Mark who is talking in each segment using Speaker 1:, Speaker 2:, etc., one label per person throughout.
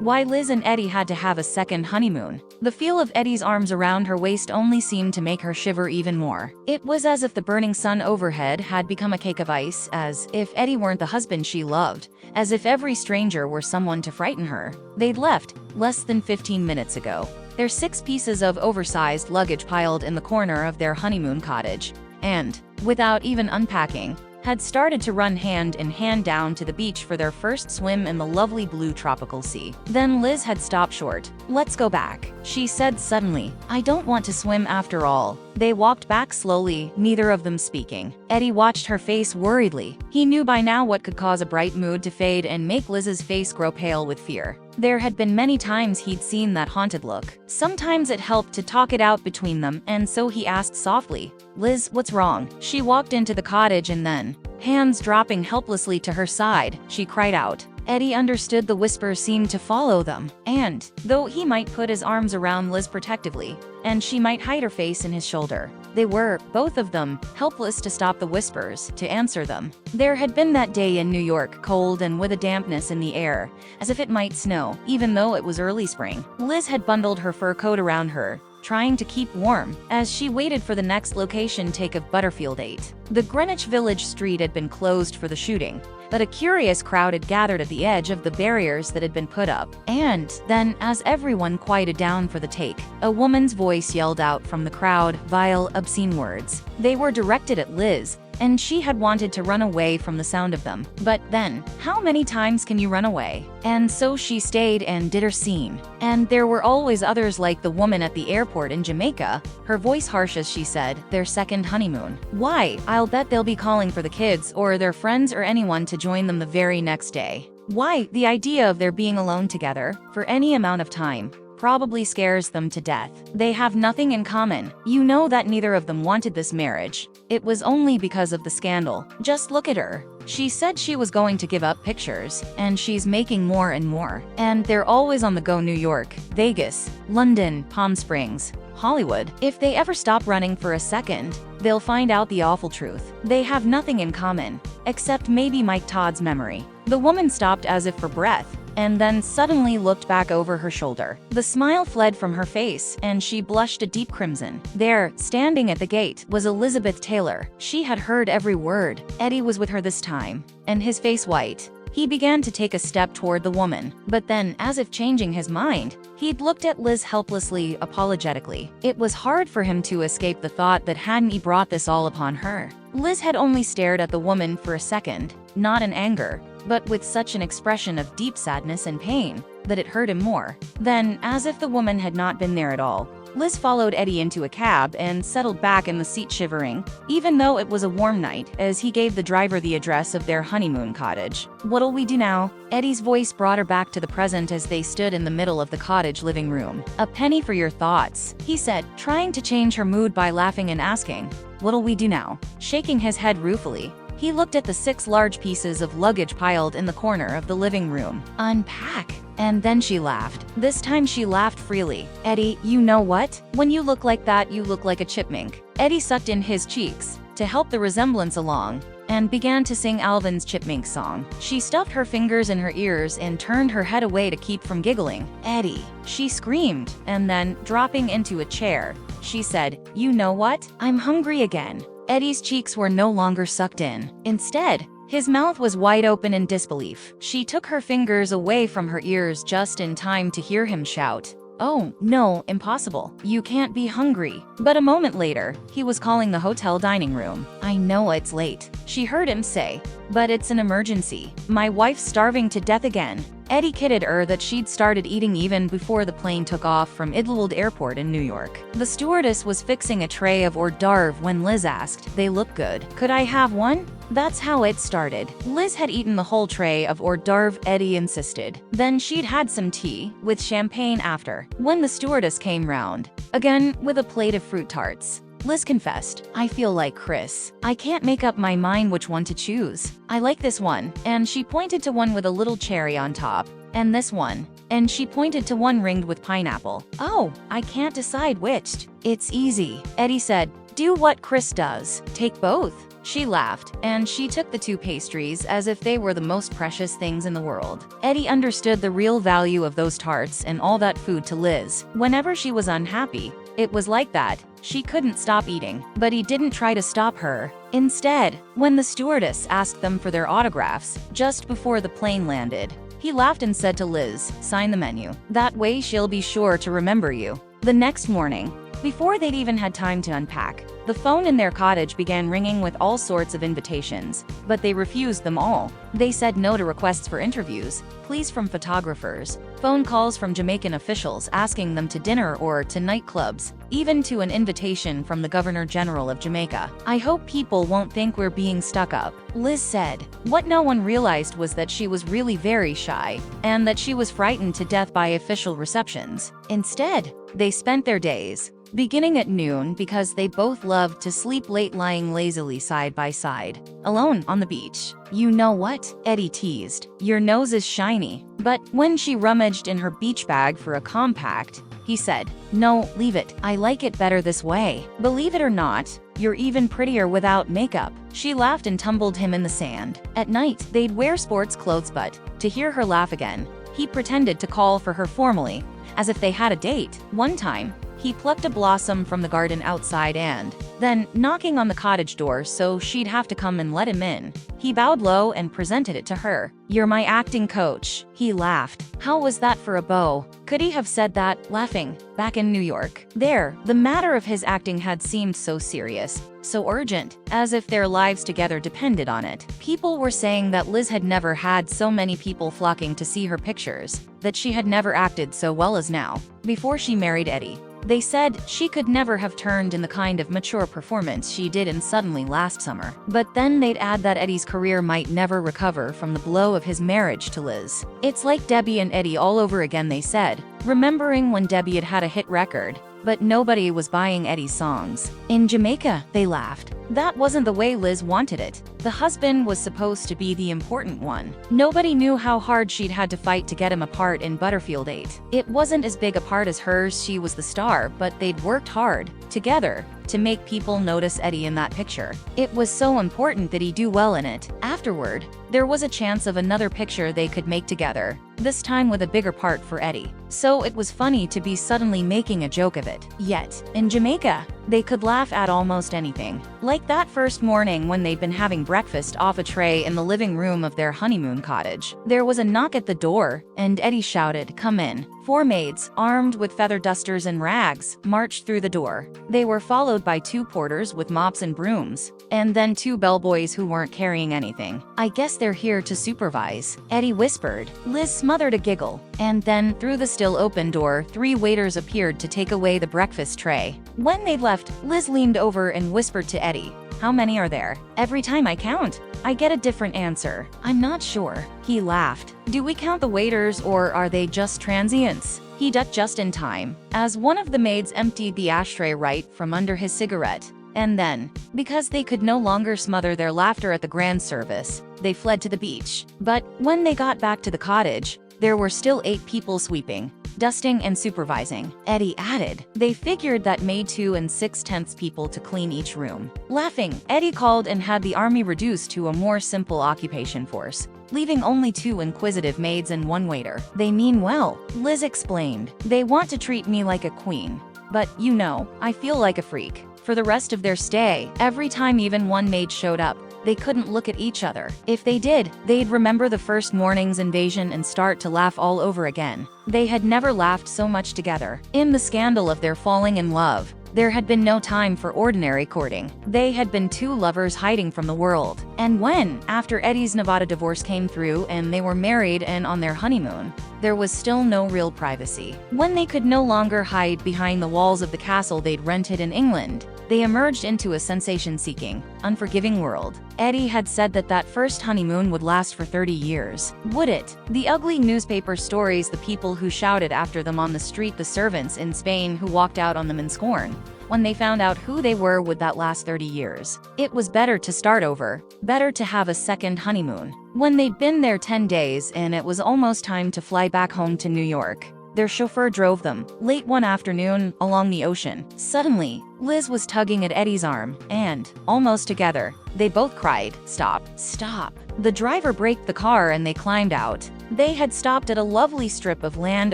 Speaker 1: why Liz and Eddie had to have a second honeymoon. The feel of Eddie's arms around her waist only seemed to make her shiver even more. It was as if the burning sun overhead had become a cake of ice, as if Eddie weren't the husband she loved, as if every stranger were someone to frighten her. They'd left less than 15 minutes ago. Their 6 pieces of oversized luggage piled in the corner of their honeymoon cottage, and, without even unpacking, had started to run hand in hand down to the beach for their first swim in the lovely blue tropical sea. Then Liz had stopped short. "Let's go back," she said suddenly. "I don't want to swim after all." They walked back slowly, neither of them speaking. Eddie watched her face worriedly. He knew by now what could cause a bright mood to fade and make Liz's face grow pale with fear. There had been many times he'd seen that haunted look. Sometimes it helped to talk it out between them, and so he asked softly, "Liz, what's wrong?" She walked into the cottage and then, hands dropping helplessly to her side, she cried out. Eddie understood the whisper seemed to follow them, and, though he might put his arms around Liz protectively, and she might hide her face in his shoulder, they were, both of them, helpless to stop the whispers, to answer them. There had been that day in New York, cold and with a dampness in the air, as if it might snow, even though it was early spring. Liz had bundled her fur coat around her, trying to keep warm, as she waited for the next location take of Butterfield 8. The Greenwich Village street had been closed for the shooting, but a curious crowd had gathered at the edge of the barriers that had been put up. And then, as everyone quieted down for the take, a woman's voice yelled out from the crowd, vile, obscene words. They were directed at Liz, and she had wanted to run away from the sound of them. But then, how many times can you run away? And so she stayed and did her scene. And there were always others like the woman at the airport in Jamaica, her voice harsh as she said, their second honeymoon. Why, I'll bet they'll be calling for the kids or their friends or anyone to join them the very next day. Why, the idea of their being alone together, for any amount of time, probably scares them to death. They have nothing in common. You know that neither of them wanted this marriage. It was only because of the scandal. Just look at her. She said she was going to give up pictures, and she's making more and more. And they're always on the go. New York, Vegas, London, Palm Springs, Hollywood. If they ever stop running for a second, they'll find out the awful truth. They have nothing in common, except maybe Mike Todd's memory. The woman stopped as if for breath, and then suddenly looked back over her shoulder. The smile fled from her face, and she blushed a deep crimson. There, standing at the gate, was Elizabeth Taylor. She had heard every word. Eddie was with her this time, and his face white. He began to take a step toward the woman, but then, as if changing his mind, he'd looked at Liz helplessly, apologetically. It was hard for him to escape the thought that hadn't he brought this all upon her. Liz had only stared at the woman for a second, not in anger, but with such an expression of deep sadness and pain that it hurt him more. Then, as if the woman had not been there at all, Liz followed Eddie into a cab and settled back in the seat shivering, even though it was a warm night, as he gave the driver the address of their honeymoon cottage. "What'll we do now?" Eddie's voice brought her back to the present as they stood in the middle of the cottage living room. "A penny for your thoughts," he said, trying to change her mood by laughing and asking, "What'll we do now?" Shaking his head ruefully, he looked at the 6 large pieces of luggage piled in the corner of the living room. "Unpack." And then she laughed. This time she laughed freely. "Eddie, you know what? When you look like that, you look like a chipmunk." Eddie sucked in his cheeks to help the resemblance along, and began to sing Alvin's chipmunk song. She stuffed her fingers in her ears and turned her head away to keep from giggling. "Eddie," she screamed, and then, dropping into a chair, she said, "You know what? I'm hungry again." Eddie's cheeks were no longer sucked in. Instead, his mouth was wide open in disbelief. She took her fingers away from her ears just in time to hear him shout, "Oh, no, impossible. You can't be hungry." But a moment later, he was calling the hotel dining room. "I know it's late," she heard him say, "but it's an emergency. My wife's starving to death again." Eddie kidded her that she'd started eating even before the plane took off from Idlewood Airport in New York. The stewardess was fixing a tray of hors d'oeuvre when Liz asked, "They look good. Could I have one?" That's how it started. Liz had eaten the whole tray of hors d'oeuvre, Eddie insisted. Then she'd had some tea, with champagne after, when the stewardess came round, again with a plate of fruit tarts. Liz confessed, "I feel like Chris. I can't make up my mind which one to choose. I like this one," and she pointed to one with a little cherry on top, "and this one," and she pointed to one ringed with pineapple. "Oh, I can't decide which." "It's easy," Eddie said. "Do what Chris does. Take both." She laughed, and she took the 2 pastries as if they were the most precious things in the world. Eddie understood the real value of those tarts and all that food to Liz. Whenever she was unhappy, it was like that. She couldn't stop eating, but he didn't try to stop her. Instead, when the stewardess asked them for their autographs just before the plane landed, he laughed and said to Liz, "Sign the menu. That way she'll be sure to remember you." The next morning, before they'd even had time to unpack, the phone in their cottage began ringing with all sorts of invitations, but they refused them all. They said no to requests for interviews, pleas from photographers, phone calls from Jamaican officials asking them to dinner or to nightclubs, even to an invitation from the Governor General of Jamaica. "I hope people won't think we're being stuck up," Liz said. What no one realized was that she was really very shy, and that she was frightened to death by official receptions. Instead, they spent their days beginning at noon because they both loved to sleep late lying lazily side by side, alone on the beach. "You know what?" Eddie teased. "Your nose is shiny." But when she rummaged in her beach bag for a compact, he said, "No, leave it. I like it better this way. Believe it or not, you're even prettier without makeup." She laughed and tumbled him in the sand. At night, they'd wear sports clothes, but to hear her laugh again, he pretended to call for her formally, as if they had a date. One time, he plucked a blossom from the garden outside and, then, knocking on the cottage door so she'd have to come and let him in, he bowed low and presented it to her. "You're my acting coach." He laughed. How was that for a beau? Could he have said that, laughing, back in New York? There, the matter of his acting had seemed so serious, so urgent, as if their lives together depended on it. People were saying that Liz had never had so many people flocking to see her pictures, that she had never acted so well as now, before she married Eddie. They said she could never have turned in the kind of mature performance she did in Suddenly last summer. But then they'd add that Eddie's career might never recover from the blow of his marriage to Liz. It's like Debbie and Eddie all over again, they said, remembering when Debbie had had a hit record, but nobody was buying Eddie's songs. In Jamaica, they laughed. That wasn't the way Liz wanted it. The husband was supposed to be the important one. Nobody knew how hard she'd had to fight to get him a part in Butterfield 8. It wasn't as big a part as hers, she was the star, but they'd worked hard, together, to make people notice Eddie in that picture. It was so important that he do well in it. Afterward, there was a chance of another picture they could make together, this time with a bigger part for Eddie. So it was funny to be suddenly making a joke of it. Yet, in Jamaica, they could laugh at almost anything. Like that first morning when they'd been having breakfast off a tray in the living room of their honeymoon cottage. There was a knock at the door, and Eddie shouted, "Come in." 4 maids, armed with feather dusters and rags, marched through the door. They were followed by 2 porters with mops and brooms, and then 2 bellboys who weren't carrying anything. "I guess they're here to supervise," Eddie whispered. Liz smothered a giggle, and then, through the still open door, 3 waiters appeared to take away the breakfast tray. When they'd left, Liz leaned over and whispered to Eddie, "How many are there?" "Every time I count, I get a different answer." "I'm not sure." He laughed. "Do we count the waiters, or are they just transients?" He ducked just in time, as one of the maids emptied the ashtray right from under his cigarette. And then, because they could no longer smother their laughter at the grand service, they fled to the beach. But when they got back to the cottage, there were still 8 people sweeping, dusting and supervising. Eddie added, they figured that made 2 6/10 people to clean each room. Laughing, Eddie called and had the army reduced to a more simple occupation force, leaving only 2 inquisitive maids and 1 waiter. "They mean well," Liz explained. "They want to treat me like a queen. But, you know, I feel like a freak." For the rest of their stay, every time even 1 maid showed up, they couldn't look at each other. If they did, they'd remember the first morning's invasion and start to laugh all over again. They had never laughed so much together. In the scandal of their falling in love, there had been no time for ordinary courting. They had been 2 lovers hiding from the world. And when, after Eddie's Nevada divorce came through and they were married and on their honeymoon, there was still no real privacy. When they could no longer hide behind the walls of the castle they'd rented in England, they emerged into a sensation-seeking, unforgiving world. Eddie had said that that first honeymoon would last for 30 years. Would it? The ugly newspaper stories, the people who shouted after them on the street, the servants in Spain who walked out on them in scorn. When they found out who they were, would that last 30 years? It was better to start over, better to have a second honeymoon. When they'd been there 10 days and it was almost time to fly back home to New York, their chauffeur drove them, late one afternoon, along the ocean. Suddenly, Liz was tugging at Eddie's arm, and, almost together, they both cried, "Stop, stop." The driver braked the car and they climbed out. They had stopped at a lovely strip of land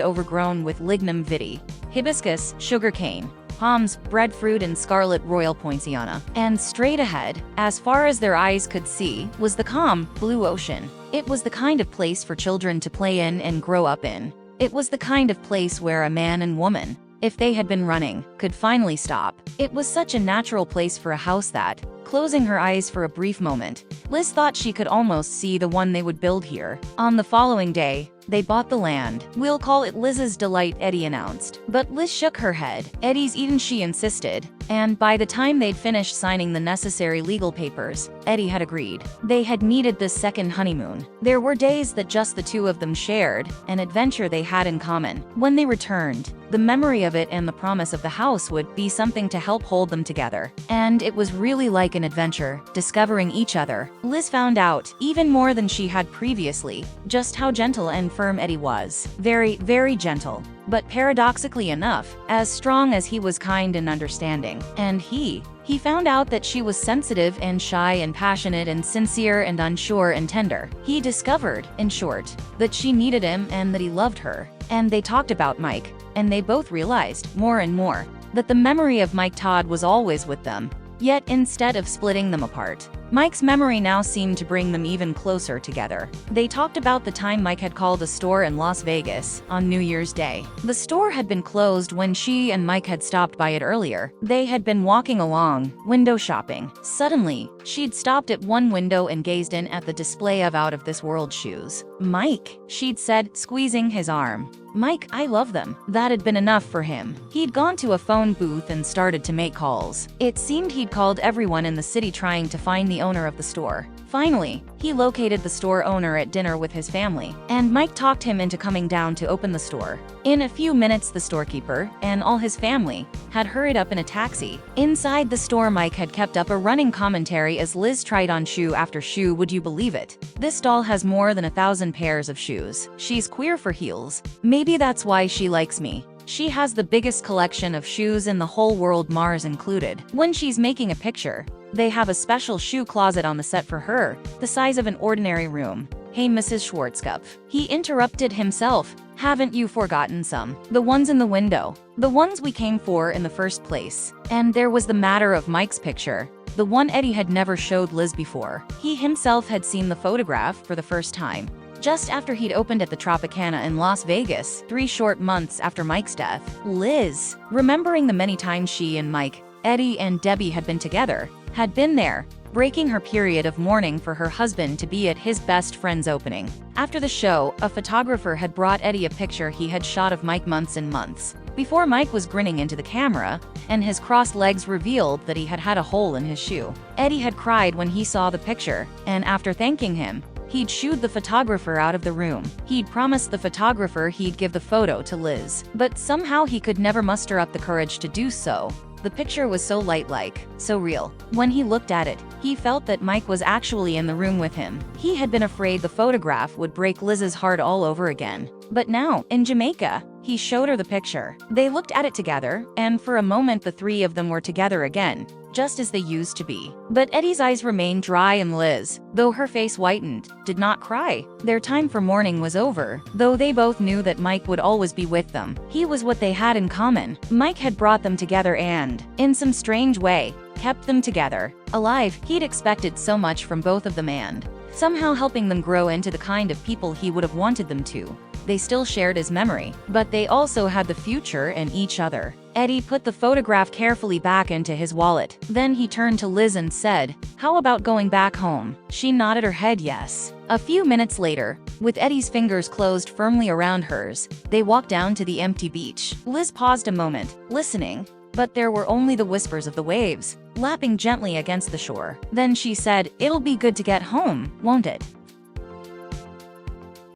Speaker 1: overgrown with lignum vitae, hibiscus, sugarcane, palms, breadfruit, and scarlet royal poinciana. And straight ahead, as far as their eyes could see, was the calm, blue ocean. It was the kind of place for children to play in and grow up in. It was the kind of place where a man and woman, if they had been running, could finally stop. It was such a natural place for a house that, closing her eyes for a brief moment, Liz thought she could almost see the one they would build here. On the following day, they bought the land. "We'll call it Liz's Delight," Eddie announced. But Liz shook her head. "Eddie's Eden," she insisted. And by the time they'd finished signing the necessary legal papers, Eddie had agreed. They had needed this second honeymoon. There were days that just the two of them shared, an adventure they had in common. When they returned, the memory of it and the promise of the house would be something to help hold them together. And it was really like an adventure, discovering each other. Liz found out, even more than she had previously, just how gentle and firm Eddie was. Very, very gentle. But paradoxically enough, as strong as he was kind and understanding. And he found out that she was sensitive and shy and passionate and sincere and unsure and tender. He discovered, in short, that she needed him and that he loved her. And they talked about Mike, and they both realized, more and more, that the memory of Mike Todd was always with them. Yet instead of splitting them apart, Mike's memory now seemed to bring them even closer together. They talked about the time Mike had called a store in Las Vegas on New Year's Day. The store had been closed when she and Mike had stopped by it earlier. They had been walking along, window shopping. Suddenly, she'd stopped at one window and gazed in at the display of out-of-this-world shoes. "Mike," she'd said, squeezing his arm. "Mike, I love them." That had been enough for him. He'd gone to a phone booth and started to make calls. It seemed he'd called everyone in the city trying to find the owner of the store. Finally, he located the store owner at dinner with his family, and Mike talked him into coming down to open the store. In a few minutes, the storekeeper and all his family had hurried up in a taxi. Inside the store, Mike had kept up a running commentary as Liz tried on shoe after shoe. "Would you believe it? This doll has more than 1,000 pairs of shoes. She's queer for heels. Maybe that's why she likes me. She has the biggest collection of shoes in the whole world, Mars included." When she's making a picture, they have a special shoe closet on the set for her, the size of an ordinary room. "Hey, Mrs. Schwarzkopf," he interrupted himself. "Haven't you forgotten some? The ones in the window. The ones we came for in the first place." And there was the matter of Mike's picture, the one Eddie had never showed Liz before. He himself had seen the photograph for the first time just after he'd opened at the Tropicana in Las Vegas, 3 short months after Mike's death. Liz, remembering the many times she and Mike, Eddie and Debbie had been together, had been there, breaking her period of mourning for her husband to be at his best friend's opening. After the show, a photographer had brought Eddie a picture he had shot of Mike months and months before. Mike was grinning into the camera, and his crossed legs revealed that he had had a hole in his shoe. Eddie had cried when he saw the picture, and after thanking him, he'd shooed the photographer out of the room. He'd promised the photographer he'd give the photo to Liz, but somehow he could never muster up the courage to do so. The picture was so lifelike, so real. When he looked at it, he felt that Mike was actually in the room with him. He had been afraid the photograph would break Liz's heart all over again. But now, in Jamaica, he showed her the picture. They looked at it together, and for a moment the three of them were together again, just as they used to be. But Eddie's eyes remained dry, and Liz, though her face whitened, did not cry. Their time for mourning was over, though they both knew that Mike would always be with them. He was what they had in common. Mike had brought them together and, in some strange way, kept them together. Alive, he'd expected so much from both of them and, somehow helping them grow into the kind of people he would have wanted them to. They still shared his memory, but they also had the future and each other. Eddie put the photograph carefully back into his wallet. Then he turned to Liz and said, "How about going back home?" She nodded her head yes. A few minutes later, with Eddie's fingers closed firmly around hers, they walked down to the empty beach. Liz paused a moment, listening, but there were only the whispers of the waves, lapping gently against the shore. Then she said, "It'll be good to get home, won't it?"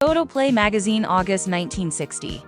Speaker 1: Photoplay magazine, August 1960.